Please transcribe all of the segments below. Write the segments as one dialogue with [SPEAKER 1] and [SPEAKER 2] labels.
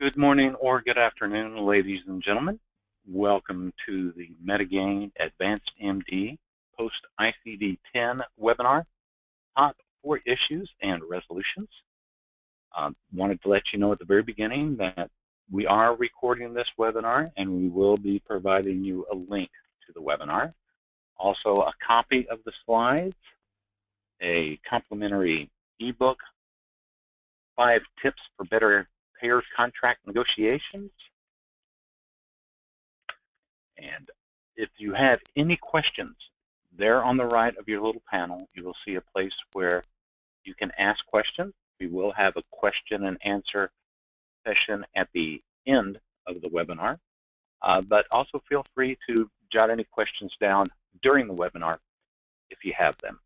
[SPEAKER 1] Good morning or good afternoon, ladies and gentlemen. Welcome to the Metagain Advanced MD Post ICD10 webinar, Top 4 Issues and Resolutions. Wanted to let you know at the very beginning that we are recording this webinar and we will be providing you a link to the webinar. Also a copy of the slides, a complimentary ebook, 5 tips for better payers contract negotiations. And if you have any questions, there on the right of your little panel, you will see a place where you can ask questions. We will have a question and answer session at the end of the webinar, but also feel free to jot any questions down during the webinar if you have them.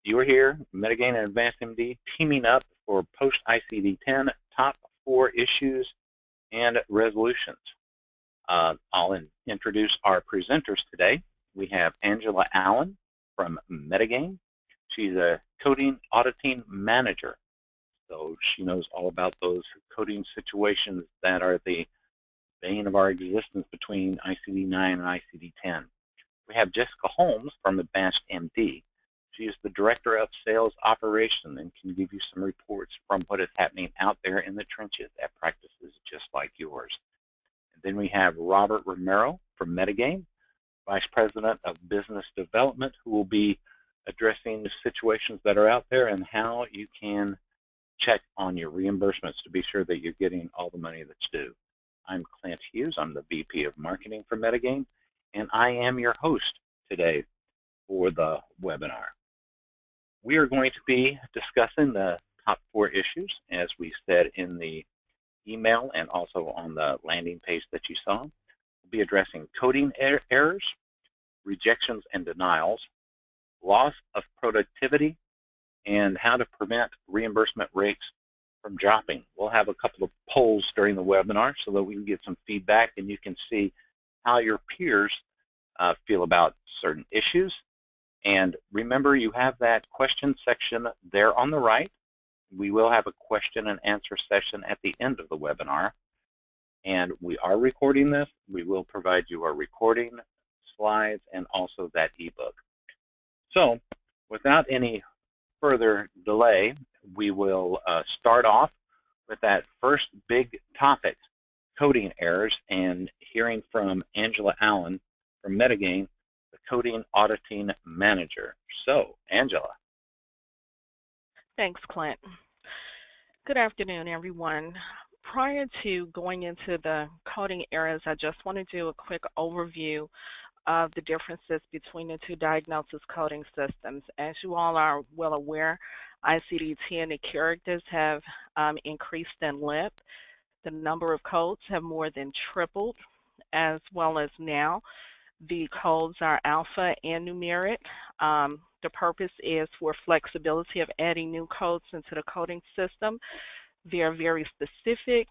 [SPEAKER 1] You are here, Metagain and Advanced MD, teaming up for post ICD-10 top 4 issues and resolutions. I'll introduce our presenters today. We have Angela Allen from Metagain. She's a coding auditing manager, so she knows all about those coding situations that are the bane of our existence between ICD-9 and ICD-10. We have Jessica Holmes from Advanced MD. She is the Director of Sales Operation and can give you some reports from what is happening out there in the trenches at practices just like yours. And then we have Robert Romero from Metagain, Vice President of Business Development, who will be addressing the situations that are out there and how you can check on your reimbursements to be sure that you're getting all the money that's due. I'm Clint Hughes. I'm the VP of Marketing for Metagain, and I am your host today for the webinar. We are going to be discussing the top 4 issues, as we said in the email and also on the landing page that you saw. We'll be addressing coding errors, rejections and denials, loss of productivity, and how to prevent reimbursement rates from dropping. We'll have a couple of polls during the webinar so that we can get some feedback and you can see how your peers feel about certain issues. And remember, you have that question section there on the right. We will have a question and answer session at the end of the webinar. And we are recording this. We will provide you our recording, slides, and also that ebook. So without any further delay, we will start off with that first big topic, coding errors, and hearing from Angela Allen from Metagain, the Coding Auditing Manager. So, Angela.
[SPEAKER 2] Thanks, Clint. Good afternoon, everyone. Prior to going into the coding errors, I just want to do a quick overview of the differences between the two diagnosis coding systems. As you all are well aware, ICD-10, the characters have increased in length. The number of codes have more than tripled, as well as now the codes are alpha and numeric. The purpose is for flexibility of adding new codes into the coding system. They are very specific,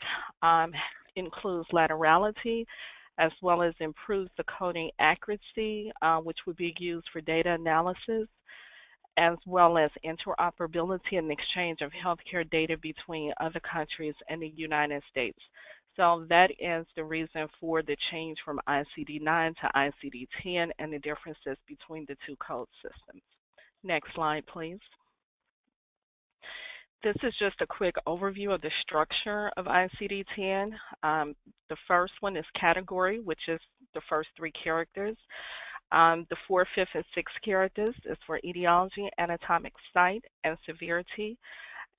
[SPEAKER 2] includes laterality, as well as improves the coding accuracy, which would be used for data analysis, as well as interoperability and exchange of healthcare data between other countries and the United States. So that is the reason for the change from ICD-9 to ICD-10 and the differences between the two code systems. Next slide, please. This is just a quick overview of the structure of ICD-10. The first one is category, which is the first 3 characters. The 4th, 5th, and 6th characters is for etiology, anatomic site, and severity.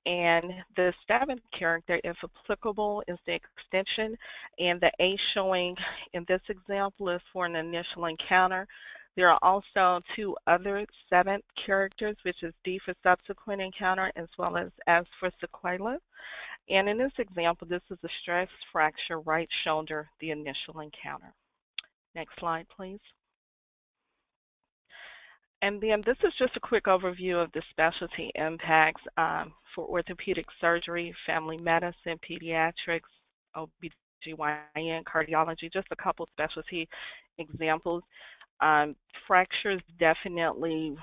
[SPEAKER 2] And the 7th character, if applicable, is the extension. And the A showing in this example is for an initial encounter. There are also 2 other 7th characters, which is D for subsequent encounter, as well as S for sequela. And in this example, this is a stress fracture right shoulder, the initial encounter. Next slide, please. And then this is just a quick overview of the specialty impacts for orthopedic surgery, family medicine, pediatrics, OBGYN, cardiology, just a couple specialty examples. Fractures, definitely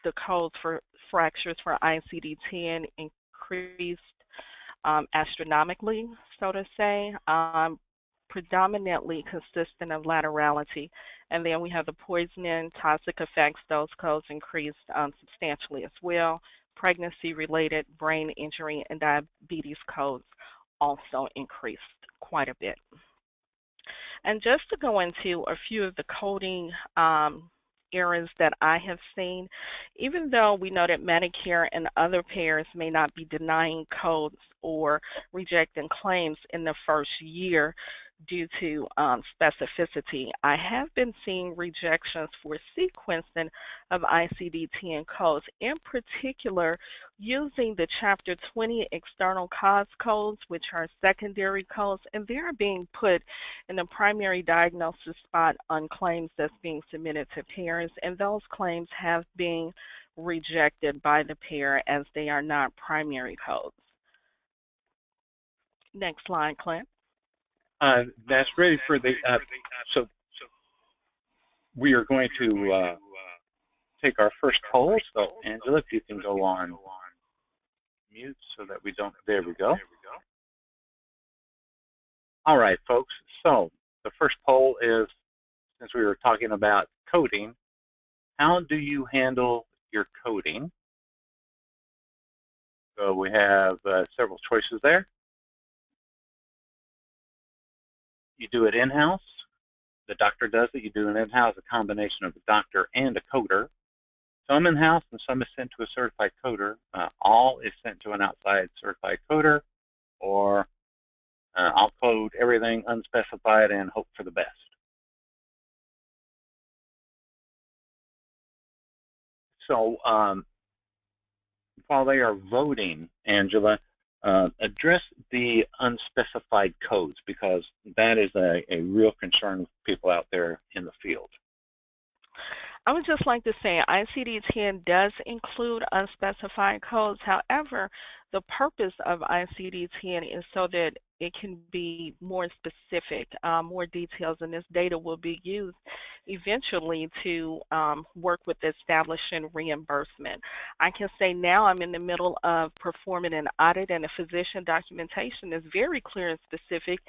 [SPEAKER 2] the codes for fractures for ICD-10 increased astronomically, so to say, predominantly consistent of laterality. And then we have the poisoning, toxic effects. Those codes increased substantially as well. Pregnancy-related brain injury and diabetes codes also increased quite a bit. And just to go into a few of the coding errors that I have seen, even though we know that Medicare and other payers may not be denying codes or rejecting claims in the first year due to specificity, I have been seeing rejections for sequencing of ICD-10 codes, in particular using the Chapter 20 external cause codes, which are secondary codes, and they're being put in the primary diagnosis spot on claims that's being submitted to payers, and those claims have been rejected by the payer as they are not primary codes. Next slide, Clint.
[SPEAKER 1] That's ready for the, so we are going to take our first poll. So Angela, if you can go on mute so that we don't, there we go. All right, folks, so the first poll is, since we were talking about coding, how do you handle your coding? So we have several choices there. You do it in-house. The doctor does it. You do it in-house, a combination of a doctor and a coder. Some in-house and some is sent to a certified coder. All is sent to an outside certified coder, or I'll code everything unspecified and hope for the best. So while they are voting, Angela, address the unspecified codes, because that is a real concern with people out there in the field.
[SPEAKER 2] I would just like to say ICD-10 does include unspecified codes. However, the purpose of ICD-10 is so that it can be more specific, more details, and this data will be used eventually to work with establishing reimbursement. I can say now I'm in the middle of performing an audit, and the physician documentation is very clear and specific,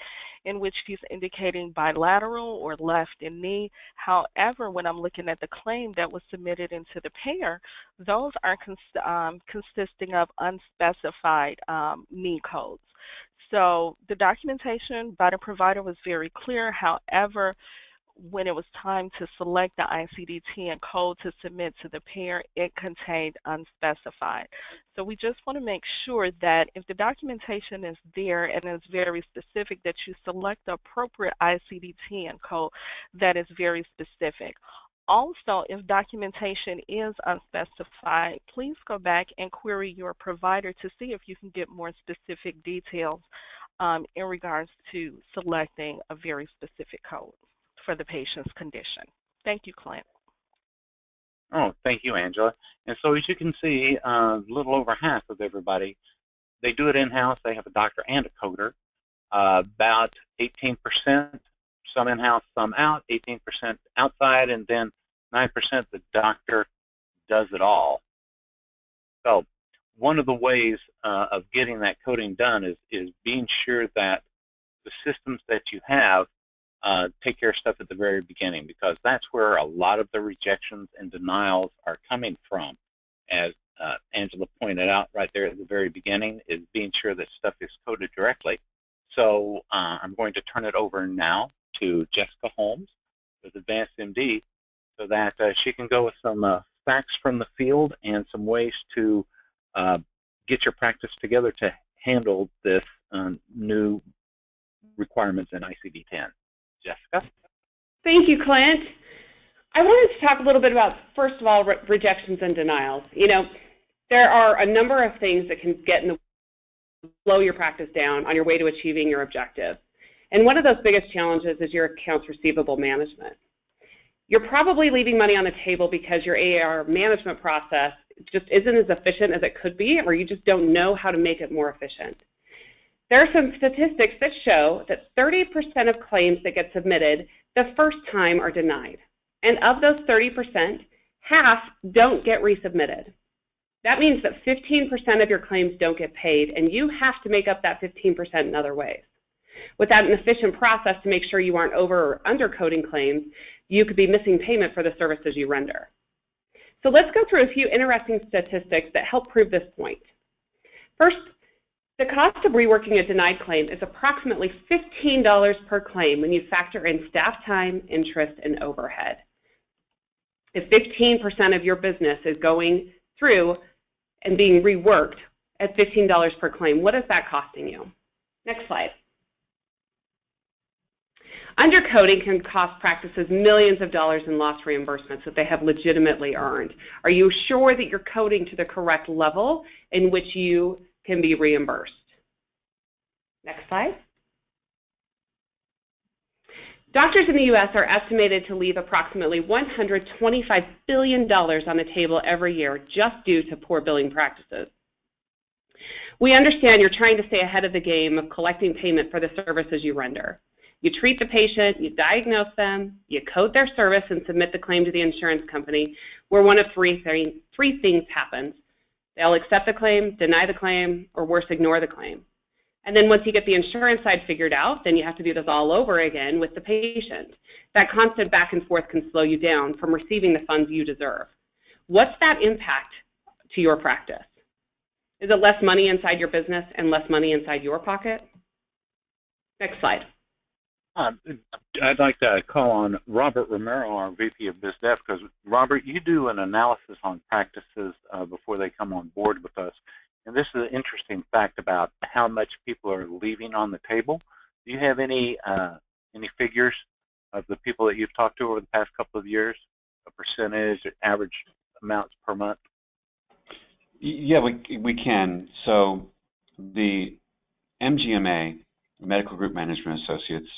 [SPEAKER 2] in which he's indicating bilateral or left and knee. However, when I'm looking at the claim that was submitted into the payer, those are consisting of unspecified knee codes. So the documentation by the provider was very clear. However, when it was time to select the ICD-10 code to submit to the payer, it contained unspecified. So we just want to make sure that if the documentation is there and is very specific, that you select the appropriate ICD-10 code that is very specific. Also, if documentation is unspecified, please go back and query your provider to see if you can get more specific details in regards to selecting a very specific code for the patient's condition. Thank you, Clint.
[SPEAKER 1] Oh, thank you, Angela. And so as you can see, a little over half of everybody, they do it in-house. They have a doctor and a coder. About 18%, some in-house, some out, 18% outside, and then 9% the doctor does it all. So one of the ways of getting that coding done is being sure that the systems that you have take care of stuff at the very beginning, because that's where a lot of the rejections and denials are coming from. As Angela pointed out right there at the very beginning, is being sure that stuff is coded directly. So I'm going to turn it over now to Jessica Holmes with Advanced MD, so that she can go with some facts from the field and some ways to get your practice together to handle this new requirements in ICD-10. Jessica?
[SPEAKER 3] Thank you, Clint. I wanted to talk a little bit about, first of all, rejections and denials. You know, there are a number of things that can get in the slow your practice down on your way to achieving your objective. And one of those biggest challenges is your accounts receivable management. You're probably leaving money on the table because your AR management process just isn't as efficient as it could be, or you just don't know how to make it more efficient. There are some statistics that show that 30% of claims that get submitted the first time are denied. And of those 30%, half don't get resubmitted. That means that 15% of your claims don't get paid, and you have to make up that 15% in other ways. Without an efficient process to make sure you aren't over or undercoding claims, you could be missing payment for the services you render. So let's go through a few interesting statistics that help prove this point. First, the cost of reworking a denied claim is approximately $15 per claim when you factor in staff time, interest, and overhead. If 15% of your business is going through and being reworked at $15 per claim, what is that costing you? Next slide. Undercoding can cost practices millions of dollars in lost reimbursements that they have legitimately earned. Are you sure that you're coding to the correct level in which you can be reimbursed? Next slide. Doctors in the U.S. are estimated to leave approximately $125 billion on the table every year just due to poor billing practices. We understand you're trying to stay ahead of the game of collecting payment for the services you render. You treat the patient, you diagnose them, you code their service and submit the claim to the insurance company, where one of three things happens. They'll accept the claim, deny the claim, or worse, ignore the claim. And then once you get the insurance side figured out, then you have to do this all over again with the patient. That constant back and forth can slow you down from receiving the funds you deserve. What's that impact to your practice? Is it less money inside your business and less money inside your pocket? Next slide.
[SPEAKER 1] I'd like to call on Robert Romero, our VP of BizDev, because Robert, you do an analysis on practices before they come on board with us. And this is an interesting fact about how much people are leaving on the table. Do you have any figures of the people that you've talked to over the past couple of years, a percentage, average amounts per month?
[SPEAKER 4] Yeah, we can. So the MGMA, Medical Group Management Associates,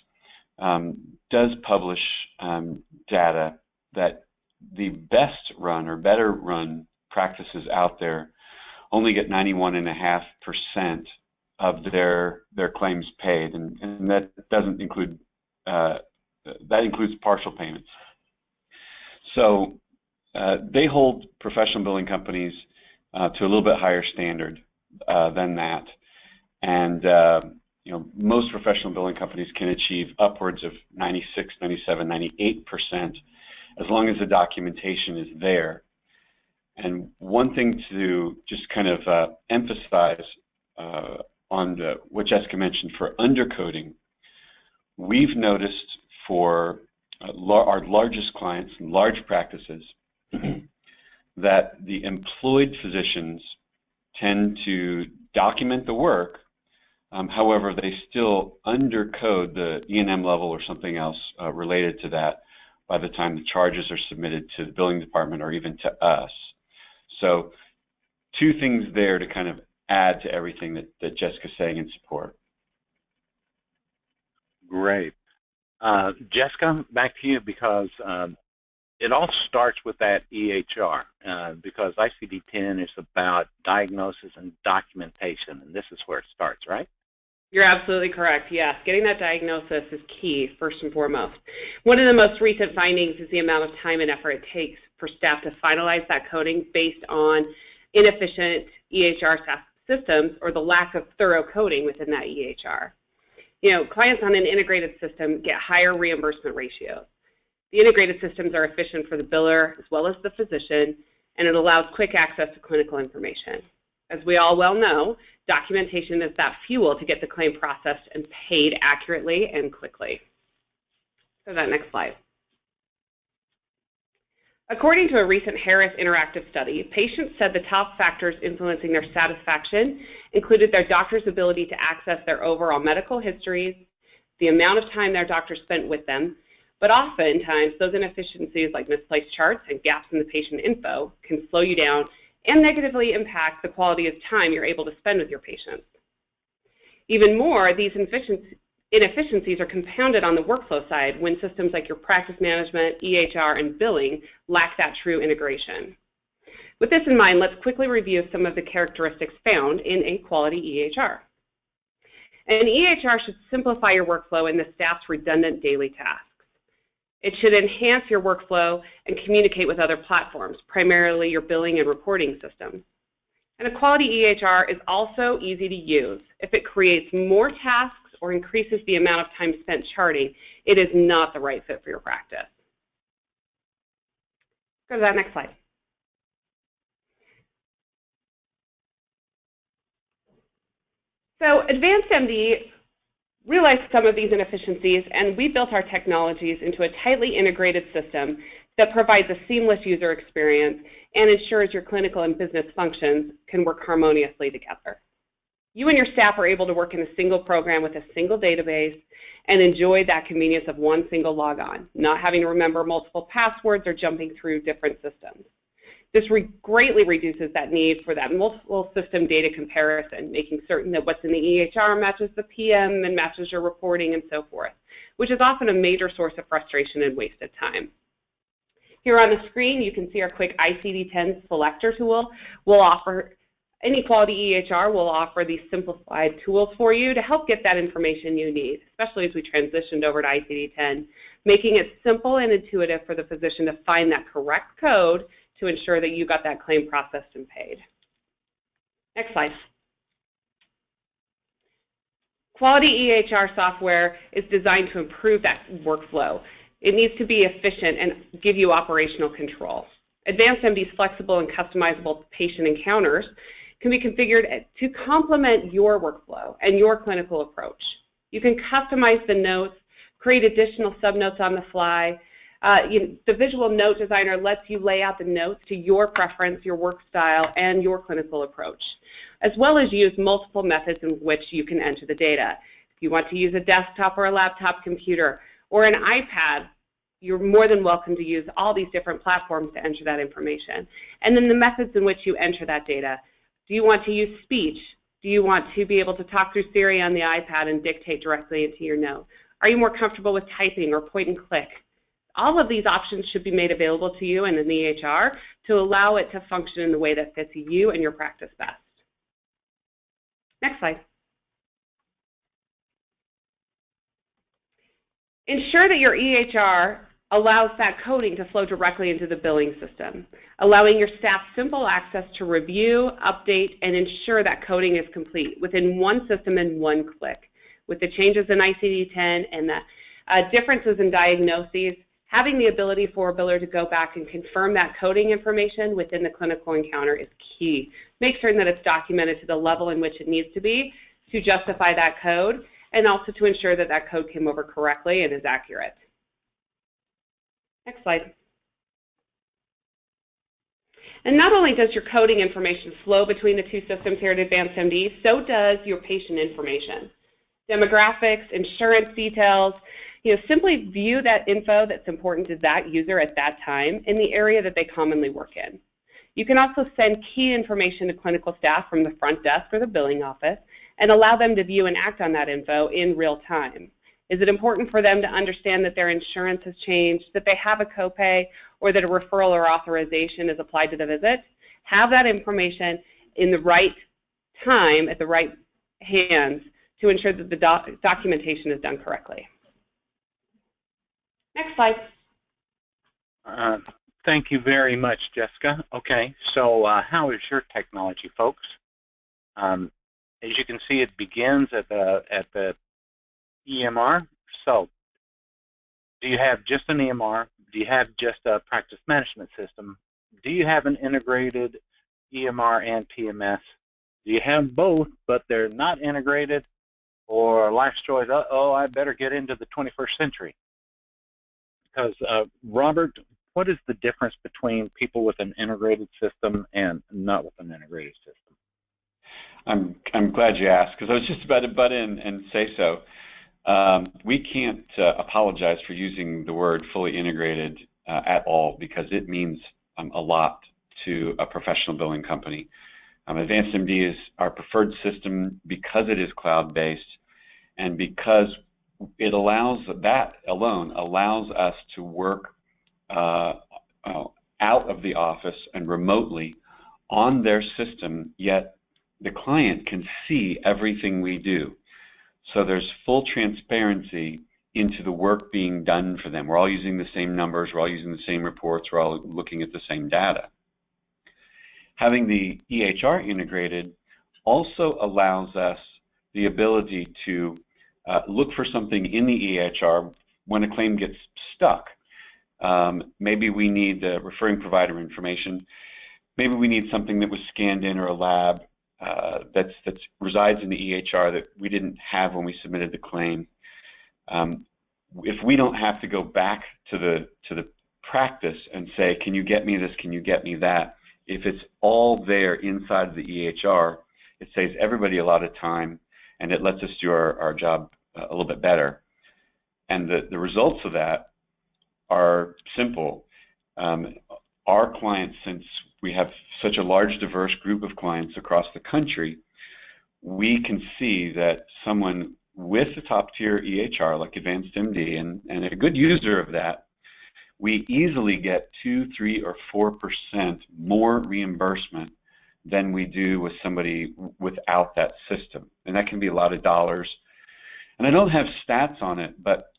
[SPEAKER 4] does publish data that the best run or better run practices out there only get 91.5% of their claims paid, and that doesn't include that includes partial payments. So they hold professional billing companies to a little bit higher standard than that, and you know, most professional billing companies can achieve upwards of 96, 97, 98% as long as the documentation is there. And one thing to just kind of emphasize on what Jessica mentioned for undercoding, we've noticed for our largest clients and large practices that the employed physicians tend to document the work. However, they still undercode the E&M level or something else related to that by the time the charges are submitted to the billing department or even to us. So two things there to kind of add to everything that Jessica's saying in support.
[SPEAKER 1] Great. Jessica, back to you, because it all starts with that EHR, because ICD10 is about diagnosis and documentation, and this is where it starts, right?
[SPEAKER 3] You're absolutely correct, yes. Getting that diagnosis is key, first and foremost. One of the most recent findings is the amount of time and effort it takes for staff to finalize that coding based on inefficient EHR systems or the lack of thorough coding within that EHR. You know, clients on an integrated system get higher reimbursement ratios. The integrated systems are efficient for the biller as well as the physician, and it allows quick access to clinical information. As we all well know, documentation is that fuel to get the claim processed and paid accurately and quickly. So that next slide. According to a recent Harris Interactive study, patients said the top factors influencing their satisfaction included their doctor's ability to access their overall medical histories, the amount of time their doctor spent with them, but oftentimes those inefficiencies like misplaced charts and gaps in the patient info can slow you down and negatively impact the quality of time you're able to spend with your patients. Even more, these inefficiencies are compounded on the workflow side when systems like your practice management, EHR, and billing lack that true integration. With this in mind, let's quickly review some of the characteristics found in a quality EHR. An EHR should simplify your workflow and the staff's redundant daily tasks. It should enhance your workflow and communicate with other platforms, primarily your billing and reporting systems. And a quality EHR is also easy to use. If it creates more tasks or increases the amount of time spent charting, it is not the right fit for your practice. Go to that next slide. So AdvancedMD realized some of these inefficiencies, and we built our technologies into a tightly integrated system that provides a seamless user experience and ensures your clinical and business functions can work harmoniously together. You and your staff are able to work in a single program with a single database and enjoy that convenience of one single logon, not having to remember multiple passwords or jumping through different systems. This greatly reduces that need for that multiple system data comparison, making certain that what's in the EHR matches the PM and matches your reporting and so forth, which is often a major source of frustration and wasted time. Here on the screen, you can see our quick ICD10 selector tool. Any quality EHR will offer these simplified tools for you to help get that information you need, especially as we transitioned over to ICD10, making it simple and intuitive for the physician to find that correct code to ensure that you got that claim processed and paid. Next slide. Quality EHR software is designed to improve that workflow. It needs to be efficient and give you operational control. AdvancedMD's flexible and customizable patient encounters can be configured to complement your workflow and your clinical approach. You can customize the notes, create additional subnotes on the fly. The visual note designer lets you lay out the notes to your preference, your work style, and your clinical approach, as well as use multiple methods in which you can enter the data. If you want to use a desktop or a laptop computer or an iPad, you're more than welcome to use all these different platforms to enter that information. And then the methods in which you enter that data. Do you want to use speech? Do you want to be able to talk through Siri on the iPad and dictate directly into your note? Are you more comfortable with typing or point and click? All of these options should be made available to you in an EHR to allow it to function in the way that fits you and your practice best. Next slide. Ensure that your EHR allows that coding to flow directly into the billing system, allowing your staff simple access to review, update, and ensure that coding is complete within one system and one click. With the changes in ICD10 and the differences in diagnoses, having the ability for a biller to go back and confirm that coding information within the clinical encounter is key. Make certain that it's documented to the level in which it needs to be to justify that code, and also to ensure that that code came over correctly and is accurate. Next slide. And not only does your coding information flow between the two systems here at AdvancedMD, so does your patient information. Demographics, insurance details, simply view that info that's important to that user at that time in the area that they commonly work in. You can also send key information to clinical staff from the front desk or the billing office and allow them to view and act on that info in real time. Is it important for them to understand that their insurance has changed, that they have a copay, or that a referral or authorization is applied to the visit? Have that information in the right time, at the right hands, to ensure that the documentation is done correctly. Next slide.
[SPEAKER 1] Thank you very much, Jessica. Okay, so how is your technology, folks? As you can see, it begins at the EMR. So, do you have just an EMR? Do you have just a practice management system? Do you have an integrated EMR and PMS? Do you have both, but they're not integrated? Or life's choice, oh, I better get into the 21st century. Because, Robert, what is the difference between people with an integrated system and not with an integrated system?
[SPEAKER 4] I'm glad you asked, because I was just about to butt in and say so. We can't apologize for using the word fully integrated at all, because it means a lot to a professional billing company. AdvancedMD is our preferred system because it is cloud-based and because it allows, that alone allows us to work out of the office and remotely on their system, yet the client can see everything we do. So there's full transparency into the work being done for them. We're all using the same numbers, we're all using the same reports, we're all looking at the same data. having the EHR integrated also allows us the ability to look for something in the EHR when a claim gets stuck. Maybe we need referring provider information. Maybe we need something that was scanned in or a lab that resides in the EHR that we didn't have when we submitted the claim. If we don't have to go back to the practice and say, can you get me this, can you get me that, if it's all there inside of the EHR, it saves everybody a lot of time and it lets us do our job a little bit better. And the results of that are simple. Our clients, since we have such a large diverse group of clients across the country, we can see that someone with a top-tier EHR like Advanced MD and a good user of that, we easily get 2, 3, or 4% more reimbursement than we do with somebody without that system. And that can be a lot of dollars. And I don't have stats on it, but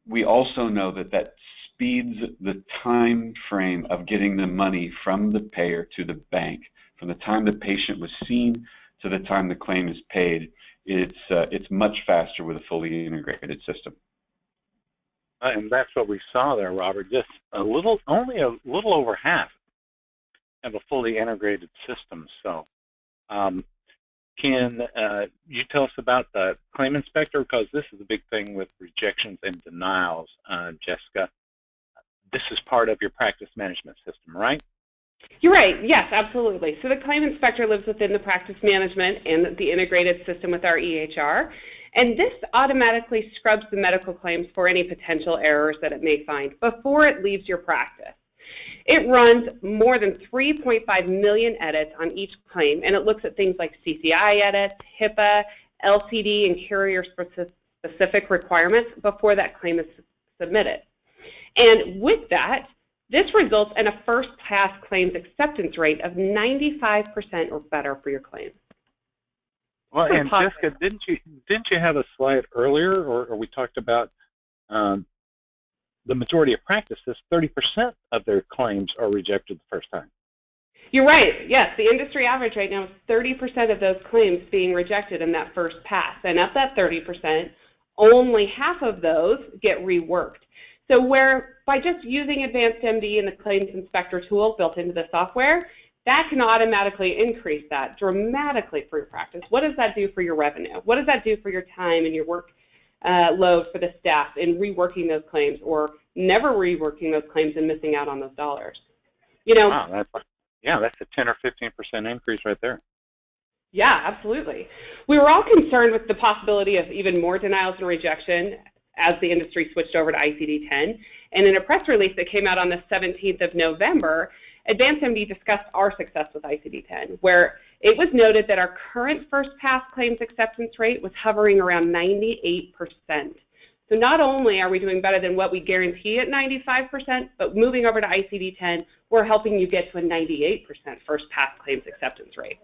[SPEAKER 4] we also know that speeds the time frame of getting the money from the payer to the bank, from the time the patient was seen to the time the claim is paid. It's much faster with a fully integrated system.
[SPEAKER 1] And that's what we saw there, Robert. Just only a little over half have a fully integrated system. So, can you tell us about the claim inspector? Because this is a big thing with rejections and denials, Jessica. This is part of your practice management system, right?
[SPEAKER 3] You're right. Yes, absolutely. So the claim inspector lives within the practice management and the integrated system with our EHR. And this automatically scrubs the medical claims for any potential errors that it may find before it leaves your practice. It runs more than 3.5 million edits on each claim, and it looks at things like CCI edits, HIPAA, LCD, and carrier-specific requirements before that claim is submitted. And with that, this results in a first-pass claims acceptance rate of 95% or better for your claim.
[SPEAKER 1] Well, and Jessica, didn't you have a slide earlier, or we talked about the majority of practices, 30% of their claims are rejected the first time?
[SPEAKER 3] You're right. Yes, the industry average right now is 30% of those claims being rejected in that first pass. And of that 30%, only half of those get reworked. So where by just using Advanced MD and the Claims Inspector tool built into the software, that can automatically increase that dramatically for your practice. What does that do for your revenue? What does that do for your time and your work load for the staff in reworking those claims or never reworking those claims and missing out on those dollars? You know,
[SPEAKER 1] wow, that's a 10 or 15% increase right there.
[SPEAKER 3] Yeah, absolutely. We were all concerned with the possibility of even more denials and rejection as the industry switched over to ICD10. And in a press release that came out on the 17th of November, Advanced MD discussed our success with ICD10, where it was noted that our current first-pass claims acceptance rate was hovering around 98%. So not only are we doing better than what we guarantee at 95%, but moving over to ICD10, we're helping you get to a 98% first-pass claims acceptance rate.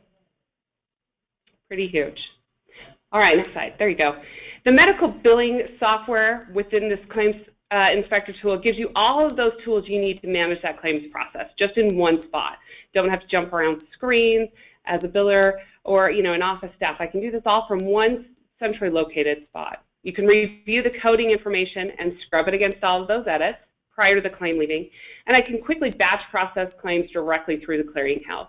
[SPEAKER 3] Pretty huge. All right, next slide. There you go. The medical billing software within this claims inspector tool gives you all of those tools you need to manage that claims process just in one spot. Don't have to jump around screens as a biller or an office staff. I can do this all from one centrally located spot. You can review the coding information and scrub it against all of those edits prior to the claim leaving, and I can quickly batch process claims directly through the clearinghouse.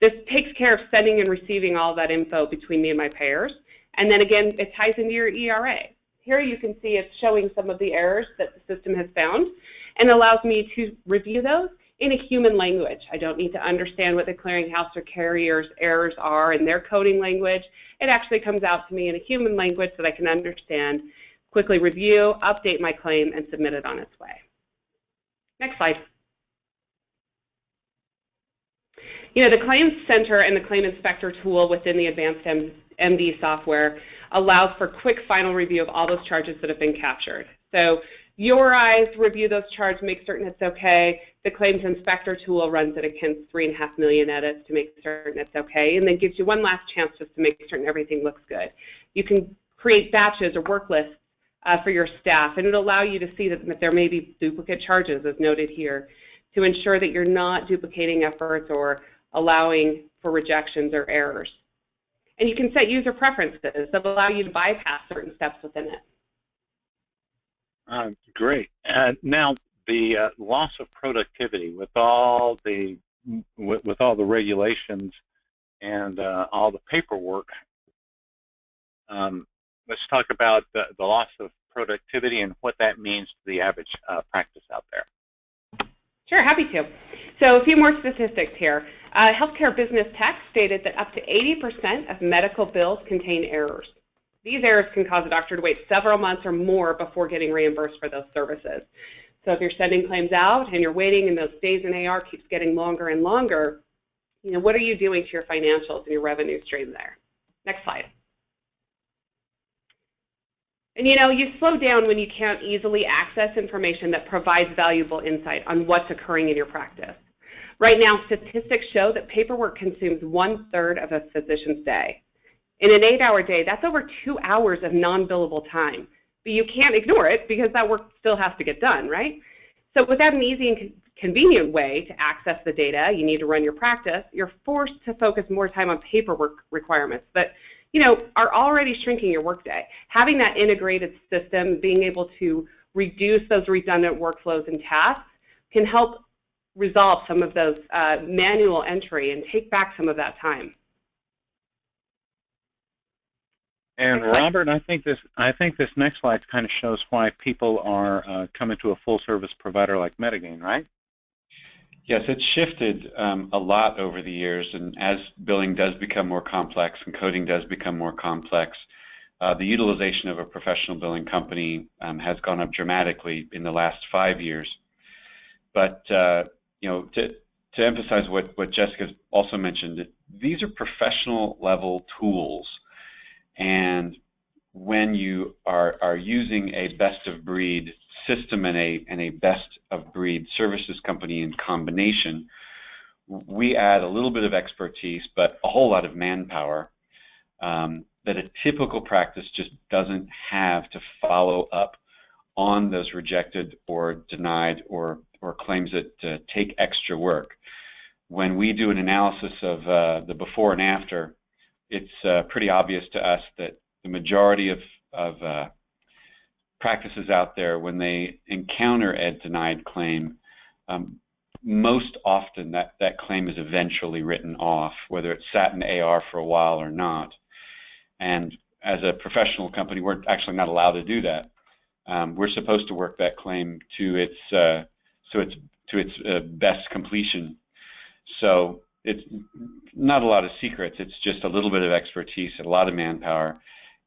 [SPEAKER 3] This takes care of sending and receiving all of that info between me and my payers, and then again, it ties into your ERA. Here you can see it's showing some of the errors that the system has found and allows me to review those in a human language. I don't need to understand what the clearinghouse or carrier's errors are in their coding language. It actually comes out to me in a human language that I can understand, quickly review, update my claim, and submit it on its way. Next slide. The Claims Center and the Claim Inspector tool within the Advanced MD software allows for quick final review of all those charges that have been captured. So your eyes review those charges, make certain it's okay. The Claims Inspector tool runs it against 3.5 million edits to make certain it's okay, and then gives you one last chance just to make certain everything looks good. You can create batches or work lists for your staff, and it'll allow you to see that there may be duplicate charges, as noted here, to ensure that you're not duplicating efforts or allowing for rejections or errors. And you can set user preferences that allow you to bypass certain steps within it.
[SPEAKER 1] Great. Now, the loss of productivity with all the regulations and all the paperwork. Let's talk about the loss of productivity and what that means to the average practice out there.
[SPEAKER 3] Sure, happy to. So a few more statistics here. Healthcare Business Tech stated that up to 80% of medical bills contain errors. These errors can cause a doctor to wait several months or more before getting reimbursed for those services. So if you're sending claims out and you're waiting and those days in AR keeps getting longer and longer, what are you doing to your financials and your revenue stream there? Next slide. And you slow down when you can't easily access information that provides valuable insight on what's occurring in your practice. Right now, statistics show that paperwork consumes 1/3 of a physician's day. In an 8-hour day, that's over 2 hours of non-billable time. But you can't ignore it because that work still has to get done, right? So without an easy and convenient way to access the data you need to run your practice, you're forced to focus more time on paperwork requirements that are already shrinking your workday. Having that integrated system, being able to reduce those redundant workflows and tasks can help resolve some of those manual entry and take back some of that time.
[SPEAKER 1] And Robert, I think this next slide kind of shows why people are coming to a full-service provider like Metagain, right?
[SPEAKER 4] Yes, it's shifted a lot over the years, and as billing does become more complex and coding does become more complex, the utilization of a professional billing company has gone up dramatically in the last 5 years. But to emphasize what Jessica also mentioned, these are professional level tools, and when you are using a best of breed system and a best of breed services company in combination, we add a little bit of expertise but a whole lot of manpower that a typical practice just doesn't have to follow up on those rejected or denied or claims that take extra work. When we do an analysis of the before and after, it's pretty obvious to us that the majority of practices out there, when they encounter a denied claim, most often that claim is eventually written off, whether it's sat in AR for a while or not. And as a professional company, we're actually not allowed to do that. We're supposed to work that claim to its best completion. So it's not a lot of secrets. It's just a little bit of expertise, a lot of manpower,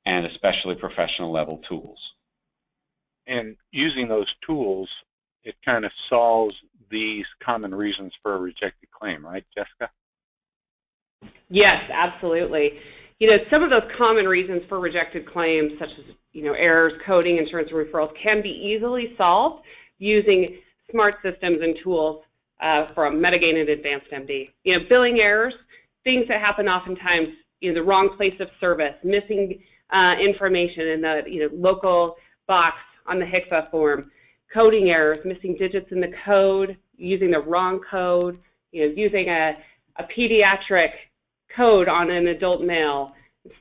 [SPEAKER 4] and especially professional level tools.
[SPEAKER 1] And using those tools, it kind of solves these common reasons for a rejected claim, right, Jessica?
[SPEAKER 3] Yes, absolutely. Some of those common reasons for rejected claims, such as errors, coding, insurance, and referrals, can be easily solved using smart systems and tools from Metagain and Advanced MD. Billing errors, things that happen oftentimes, the wrong place of service, missing information in the local box on the HCFA form, coding errors, missing digits in the code, using the wrong code, using a pediatric code on an adult male,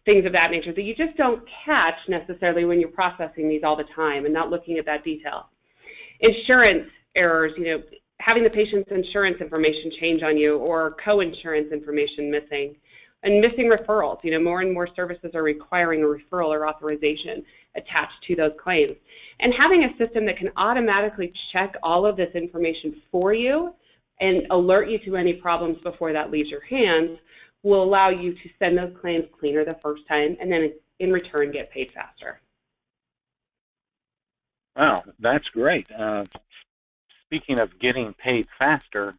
[SPEAKER 3] things of that nature that you just don't catch necessarily when you're processing these all the time and not looking at that detail. Insurance errors, having the patient's insurance information change on you or co-insurance information missing, and missing referrals. More and more services are requiring a referral or authorization attached to those claims. And having a system that can automatically check all of this information for you and alert you to any problems before that leaves your hands will allow you to send those claims cleaner the first time and then in return get paid faster.
[SPEAKER 1] Wow, that's great. Speaking of getting paid faster,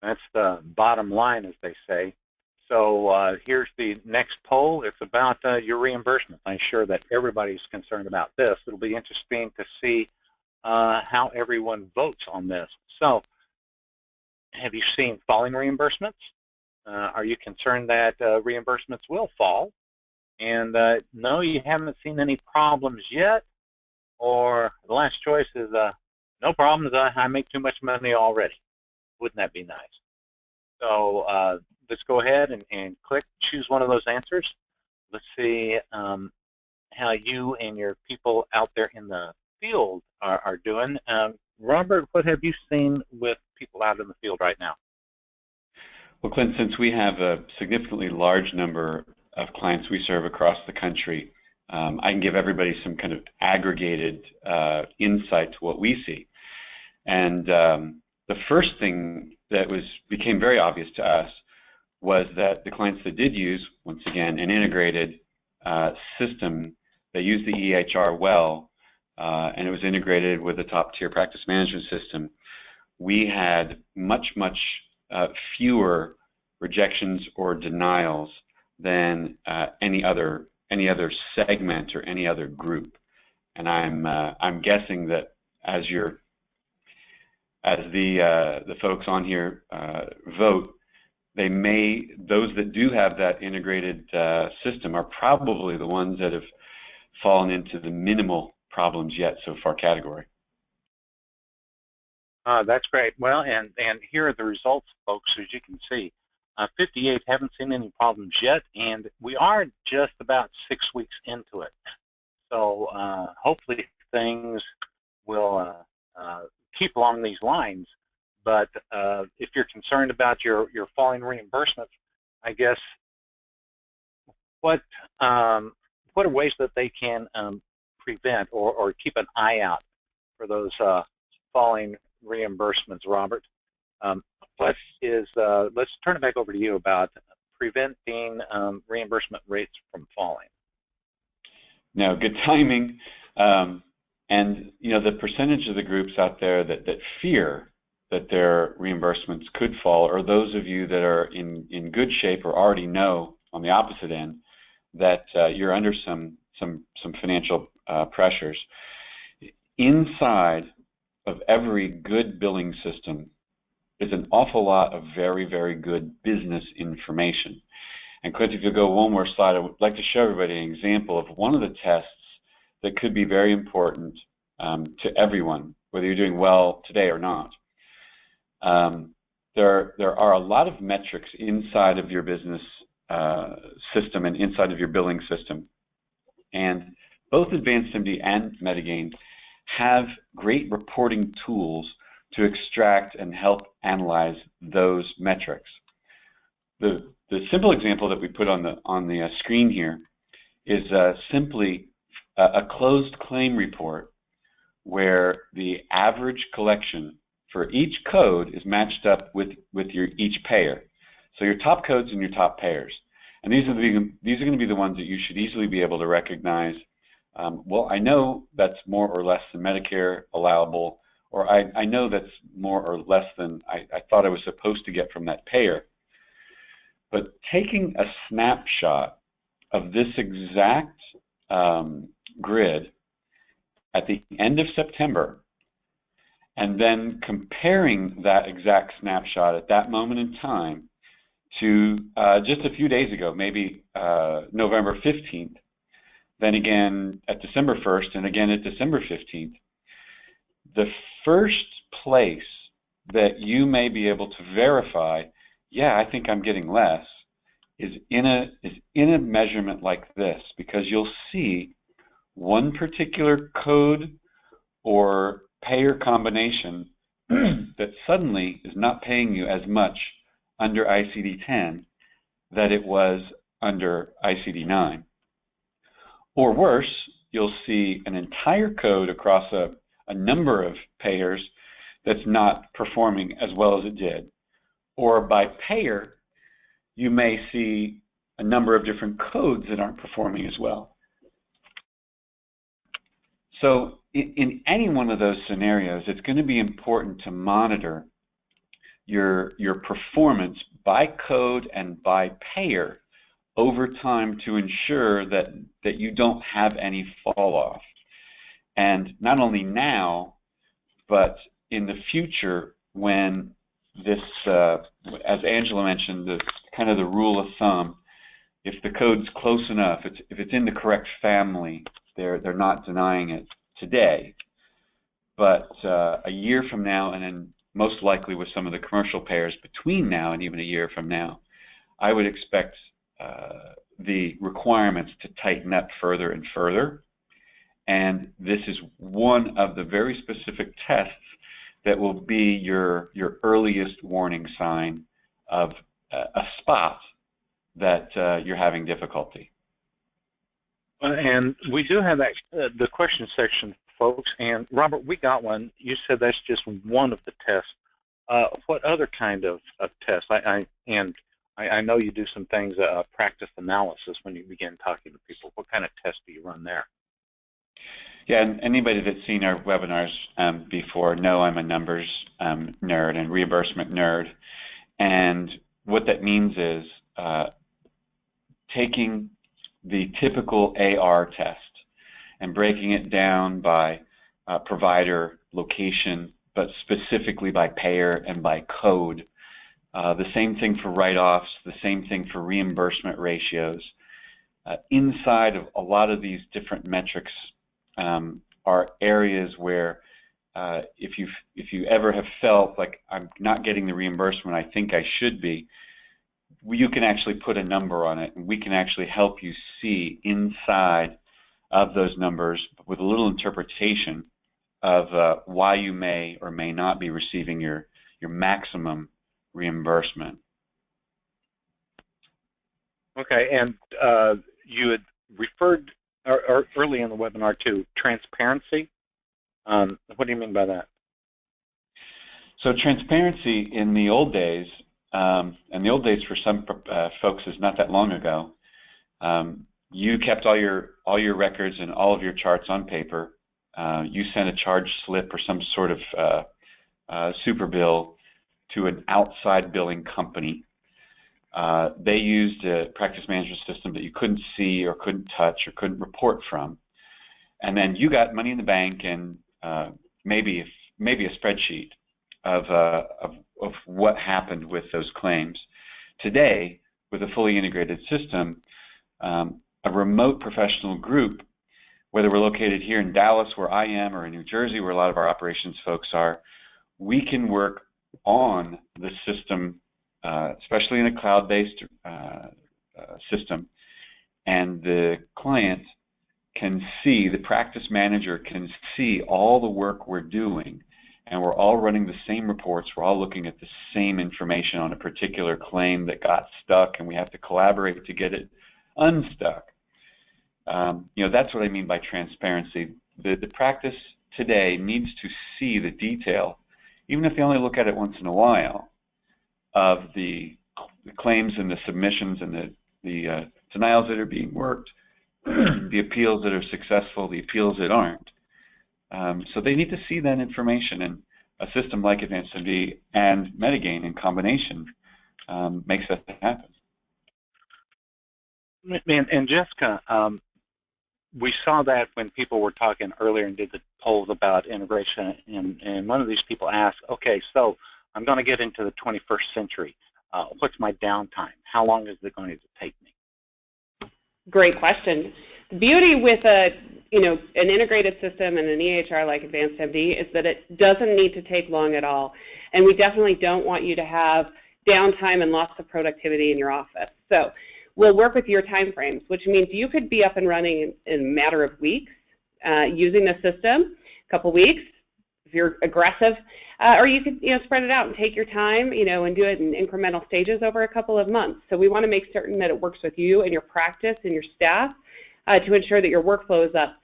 [SPEAKER 1] that's the bottom line, as they say. So here's the next poll. It's about your reimbursement. I'm sure that everybody's concerned about this. It'll be interesting to see how everyone votes on this. So have you seen falling reimbursements? Are you concerned that reimbursements will fall? And no, you haven't seen any problems yet? Or the last choice is no problems, I make too much money already. Wouldn't that be nice? So let's go ahead and click, choose one of those answers. Let's see how you and your people out there in the field are doing. Robert, what have you seen with people out in the field right now?
[SPEAKER 4] Well, Clint, since we have a significantly large number of clients we serve across the country, I can give everybody some kind of aggregated insight to what we see. And the first thing that became very obvious to us was that the clients that did use, once again, an integrated system that used the EHR well, and it was integrated with a top-tier practice management system, we had much fewer rejections or denials than any other segment or any other group. And I'm guessing that as the folks on here vote, those that do have that integrated system are probably the ones that have fallen into the minimal problems yet so far category.
[SPEAKER 1] That's great. Well, and here are the results, folks, as you can see. 58 haven't seen any problems yet, and we are just about 6 weeks into it. So hopefully things will keep along these lines. But if you're concerned about your falling reimbursements, I guess what are ways that they can prevent or keep an eye out for those falling reimbursements, Robert? Let's turn it back over to you about preventing reimbursement rates from falling.
[SPEAKER 4] No, good timing. And the percentage of the groups out there that fear that their reimbursements could fall, or those of you that are in good shape or already know on the opposite end that you're under some financial pressures. Inside of every good billing system is an awful lot of very good business information. And Clint, if you go one more slide, I would like to show everybody an example of one of the tests that could be very important to everyone, whether you're doing well today or not. There are a lot of metrics inside of your business system and inside of your billing system. And both AdvancedMD and Metagain have great reporting tools to extract and help analyze those metrics. The simple example that we put on the screen here is simply a closed claim report where the average collection for each code is matched up with each payer. So your top codes and your top payers. And these are going to be the ones that you should easily be able to recognize. Well, I know that's more or less than Medicare allowable, or I know that's more or less than I thought I was supposed to get from that payer. But taking a snapshot of this exact grid at the end of September and then comparing that exact snapshot at that moment in time to just a few days ago, maybe November 15th, then again at December 1st, and again at December 15th, the first place that you may be able to verify, yeah, I think I'm getting less, is in a measurement like this, because you'll see one particular code or payer combination that suddenly is not paying you as much under ICD10 that it was under ICD9. Or worse, you'll see an entire code across a number of payers that's not performing as well as it did. Or by payer, you may see a number of different codes that aren't performing as well. So in any one of those scenarios, it's going to be important to monitor your performance by code and by payer over time to ensure that you don't have any fall off. And not only now, but in the future when this, as Angela mentioned, the kind of the rule of thumb, if the code's close enough, if it's in the correct family, they're not denying it today. But a year from now, and then most likely with some of the commercial payers between now and even a year from now, I would expect the requirements to tighten up further and further. And this is one of the very specific tests that will be your earliest warning sign of a spot that you're having difficulty.
[SPEAKER 1] And we do have that, the question section, folks. And Robert, we got one. You said that's just one of the tests. What other kind of tests? I know you do some things, practice analysis when you begin talking to people. What kind of tests do you run there?
[SPEAKER 4] Yeah, and anybody that's seen our webinars before know I'm a numbers nerd and reimbursement nerd. And what that means is taking the typical AR test and breaking it down by provider, location, but specifically by payer and by code. The same thing for write-offs, the same thing for reimbursement ratios. Inside of a lot of these different metrics are areas where if you ever have felt like I'm not getting the reimbursement I think I should be, you can actually put a number on it, and we can actually help you see inside of those numbers with a little interpretation of why you may or may not be receiving your maximum reimbursement.
[SPEAKER 1] Okay, and you had referred early in the webinar to transparency. What do you mean by that?
[SPEAKER 4] So transparency in the old days, and the old days for some folks is not that long ago. You kept all your records and all of your charts on paper. You sent a charge slip or some sort of super bill to an outside billing company. They used a practice management system that you couldn't see or couldn't touch or couldn't report from. And then you got money in the bank and maybe a spreadsheet of what happened with those claims. Today, with a fully integrated system, a remote professional group, whether we're located here in Dallas where I am or in New Jersey where a lot of our operations folks are, we can work on the system, especially in a cloud-based system, and the client can see, the practice manager can see all the work we're doing, and we're all running the same reports, we're all looking at the same information on a particular claim that got stuck, and we have to collaborate to get it unstuck. That's what I mean by transparency. The practice today needs to see the detail, even if they only look at it once in a while, of the claims and the submissions and the denials that are being worked, the appeals that are successful, the appeals that aren't. So they need to see that information, and a system like AdvancedMD and Metagain in combination makes that happen.
[SPEAKER 1] And Jessica, we saw that when people were talking earlier and did the polls about integration, and one of these people asked, okay, so I'm going to get into the 21st century. What's my downtime? How long is it going to take me?
[SPEAKER 3] Great question. The beauty with an integrated system and an EHR like AdvancedMD is that it doesn't need to take long at all. And we definitely don't want you to have downtime and lots of productivity in your office. So we'll work with your time frames, which means you could be up and running in a matter of weeks using the system, a couple weeks if you're aggressive, or you could spread it out and take your time and do it in incremental stages over a couple of months. So we want to make certain that it works with you and your practice and your staff to ensure that your workflow is up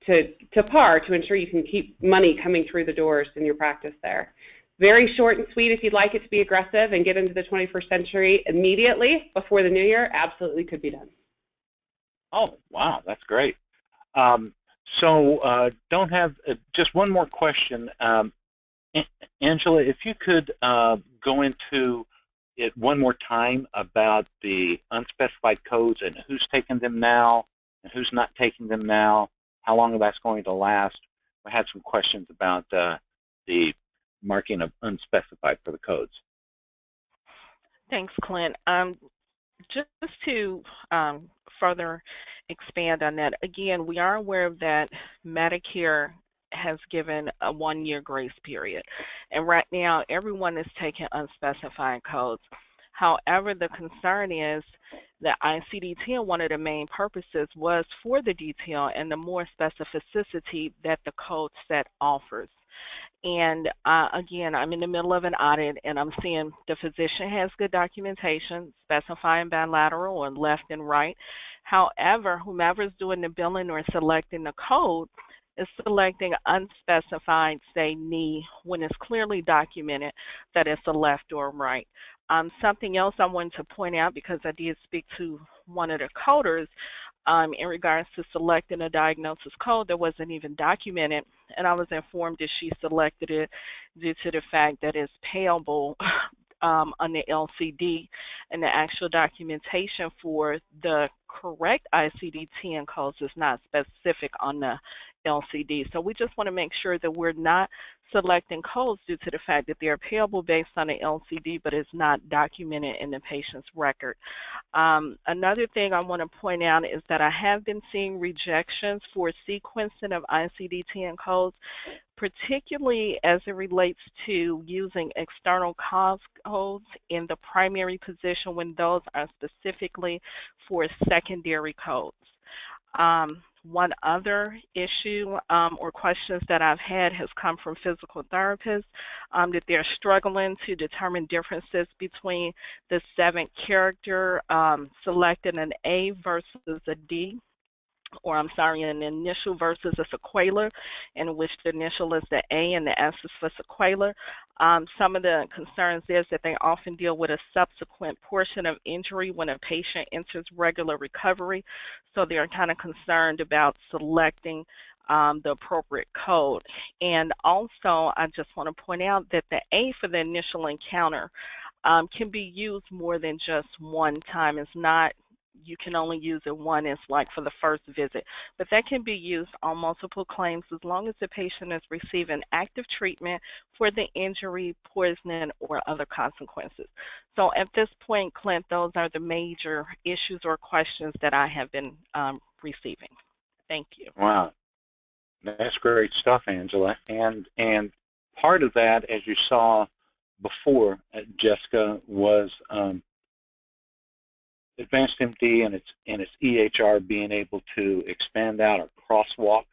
[SPEAKER 3] to par, to ensure you can keep money coming through the doors in your practice there. Very short and sweet. If you'd like it to be aggressive and get into the 21st century immediately before the new year, absolutely could be done.
[SPEAKER 1] Oh, wow, that's great. Don't have just one more question. Angela, if you could go into it one more time about the unspecified codes and who's taking them now and who's not taking them now, how long that's going to last. We had some questions about the marking of unspecified for the codes.
[SPEAKER 2] Thanks, Clint. Just to further expand on that, again, we are aware that Medicare has given a 1-year grace period, and right now everyone is taking unspecified codes. However, the concern is that ICD-10, one of the main purposes was for the detail and the more specificity that the code set offers. And again, I'm in the middle of an audit and I'm seeing the physician has good documentation specifying bilateral or left and right. However, whomever's doing the billing or selecting the code is selecting unspecified, say, knee, when it's clearly documented that it's a left or right. Something else I wanted to point out, because I did speak to one of the coders, in regards to selecting a diagnosis code that wasn't even documented, and I was informed that she selected it due to the fact that it's payable on the LCD, and the actual documentation for the correct ICD-10 codes is not specific on the LCD. So we just want to make sure that we're not selecting codes due to the fact that they're payable based on the LCD, but it's not documented in the patient's record. Another thing I want to point out is that I have been seeing rejections for sequencing of ICD-10 codes, particularly as it relates to using external cause codes in the primary position when those are specifically for secondary codes. One other issue or questions that I've had has come from physical therapists, that they're struggling to determine differences between the 7th character selecting an A versus a D, or I'm sorry, an initial versus a sequela, in which the initial is the A and the S is for sequela. Some of the concerns is that they often deal with a subsequent portion of injury when a patient enters regular recovery, so they're kind of concerned about selecting the appropriate code. And also, I just want to point out that the A for the initial encounter can be used more than just one time. It's not you can only use it one, it's like for the first visit. But that can be used on multiple claims as long as the patient is receiving active treatment for the injury, poisoning, or other consequences. So at this point, Clint, those are the major issues or questions that I have been receiving. Thank you.
[SPEAKER 1] Wow, that's great stuff, Angela. And part of that, as you saw before, Jessica, was Advanced MD and its EHR being able to expand out a crosswalk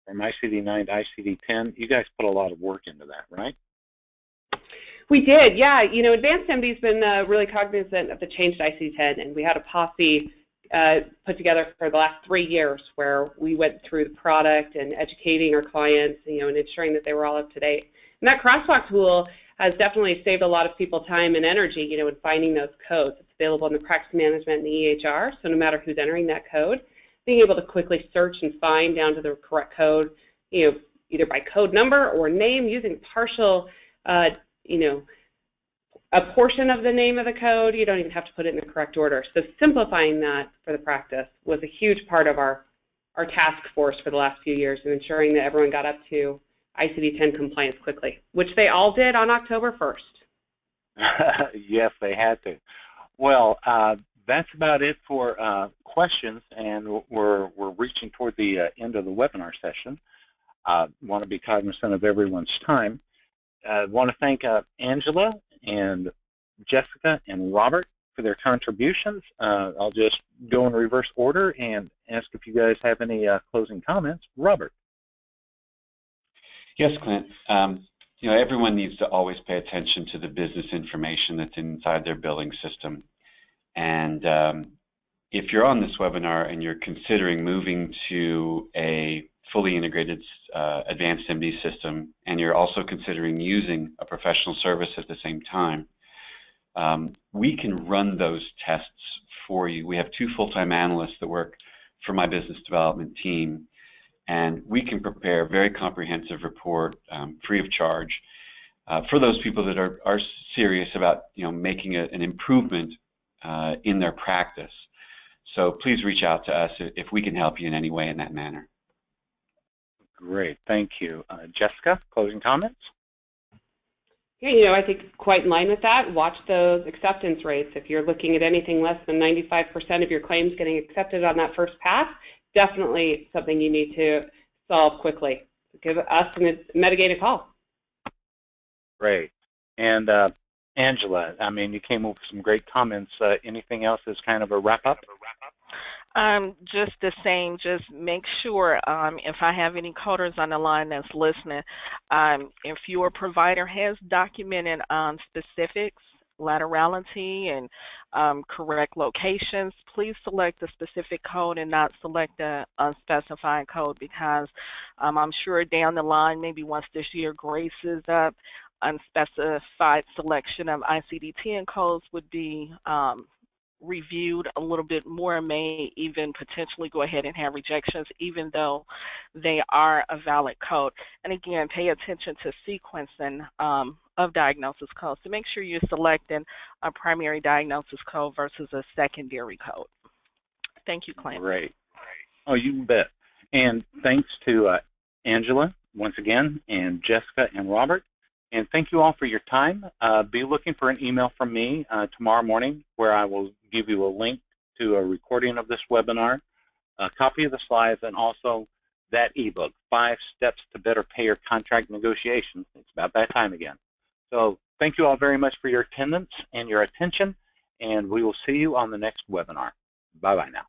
[SPEAKER 1] from ICD-9 to ICD-10. You guys put a lot of work into that, right?
[SPEAKER 3] We did, yeah. You know, Advanced MD's been really cognizant of the change to ICD-10, and we had a posse put together for the last 3 years where we went through the product and educating our clients, you know, and ensuring that they were all up to date. And that crosswalk tool has definitely saved a lot of people time and energy, you know, in finding those codes. It's available in the practice management and the EHR, so no matter who's entering that code, being able to quickly search and find down to the correct code, you know, either by code number or name, using partial, you know, a portion of the name of the code. You don't even have to put it in the correct order. So simplifying that for the practice was a huge part of our task force for the last few years, and ensuring that everyone got up to ICD-10 compliance quickly, which they all did on October 1st.
[SPEAKER 1] Yes, they had to. Well, that's about it for questions, and we're reaching toward the end of the webinar session. Want to be cognizant of everyone's time. Want to thank Angela and Jessica and Robert for their contributions. I'll just go in reverse order and ask if you guys have any closing comments. Robert.
[SPEAKER 4] Yes, Clint. You know, everyone needs to always pay attention to the business information that's inside their billing system. And if you're on this webinar and you're considering moving to a fully integrated Advanced MD system, and you're also considering using a professional service at the same time, we can run those tests for you. We have 2 full-time analysts that work for my business development team, and we can prepare a very comprehensive report free of charge for those people that are serious about, you know, making an improvement in their practice. So please reach out to us if we can help you in any way in that manner.
[SPEAKER 1] Great, thank you. Jessica, closing comments?
[SPEAKER 3] Yeah, you know, I think quite in line with that, watch those acceptance rates. If you're looking at anything less than 95% of your claims getting accepted on that first pass, definitely something you need to solve quickly. Give us and Medigate a call.
[SPEAKER 1] Great. And Angela, I mean, you came up with some great comments. Anything else as kind of a wrap-up?
[SPEAKER 2] Just the same, just make sure if I have any coders on the line that's listening, if your provider has documented specifics, laterality, and correct locations, please select the specific code and not select the unspecified code, because I'm sure down the line, maybe once this year graces up, unspecified selection of ICD-10 codes would be reviewed a little bit more, and may even potentially go ahead and have rejections even though they are a valid code. And again, pay attention to sequencing of diagnosis codes to make sure you're selecting a primary diagnosis code versus a secondary code. Thank you, Clint.
[SPEAKER 1] Great. Oh, you bet. And thanks to Angela once again, and Jessica and Robert. And thank you all for your time. Be looking for an email from me tomorrow morning, where I will give you a link to a recording of this webinar, a copy of the slides, and also that ebook, 5 Steps to Better Payer Contract Negotiations. It's about that time again. So thank you all very much for your attendance and your attention, and we will see you on the next webinar. Bye-bye now.